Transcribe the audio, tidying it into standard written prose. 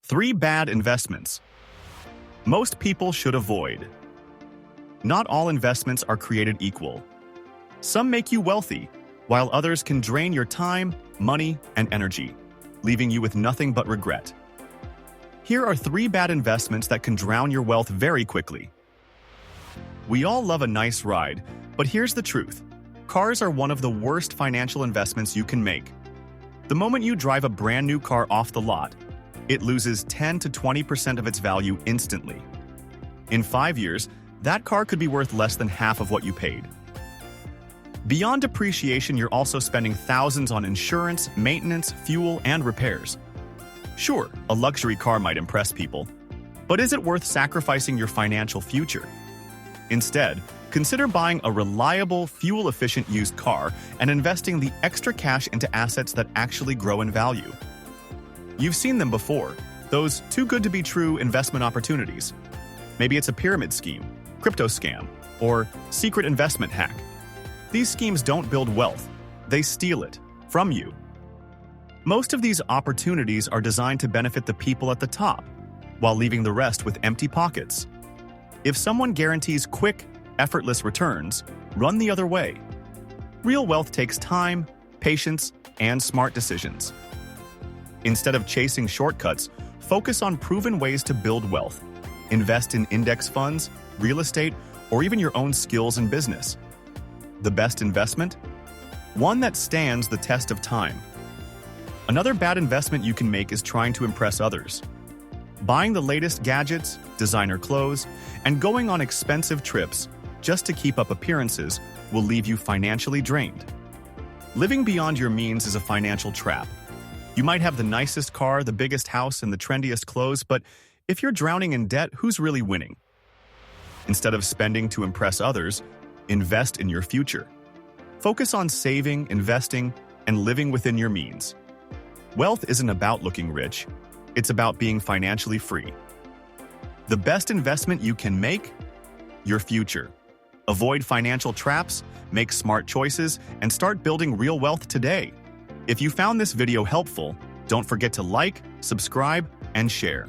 3 bad investments most people should avoid. Not all investments are created equal. Some make you wealthy, while others can drain your time, money, and energy, leaving you with nothing but regret. Here are 3 bad investments that can drown your wealth very quickly. We all love a nice ride, but here's the truth. Cars are one of the worst financial investments you can make. The moment you drive a brand new car off the lot, it loses 10 to 20% of its value instantly. In 5 years, that car could be worth less than half of what you paid. Beyond depreciation, you're also spending thousands on insurance, maintenance, fuel, and repairs. Sure, a luxury car might impress people, but is it worth sacrificing your financial future? Instead, consider buying a reliable, fuel-efficient used car and investing the extra cash into assets that actually grow in value. You've seen them before, those too-good-to-be-true investment opportunities. Maybe it's a pyramid scheme, crypto scam, or secret investment hack. These schemes don't build wealth, they steal it from you. Most of these opportunities are designed to benefit the people at the top, while leaving the rest with empty pockets. If someone guarantees quick, effortless returns, run the other way. Real wealth takes time, patience, and smart decisions. Instead of chasing shortcuts, focus on proven ways to build wealth. Invest in index funds, real estate, or even your own skills and business. The best investment? One that stands the test of time. Another bad investment you can make is trying to impress others. Buying the latest gadgets, designer clothes, and going on expensive trips just to keep up appearances will leave you financially drained. Living beyond your means is a financial trap. You might have the nicest car, the biggest house, and the trendiest clothes, but if you're drowning in debt, who's really winning? Instead of spending to impress others, invest in your future. Focus on saving, investing, and living within your means. Wealth isn't about looking rich. It's about being financially free. The best investment you can make? Your future. Avoid financial traps, make smart choices, and start building real wealth today. If you found this video helpful, don't forget to like, subscribe, and share.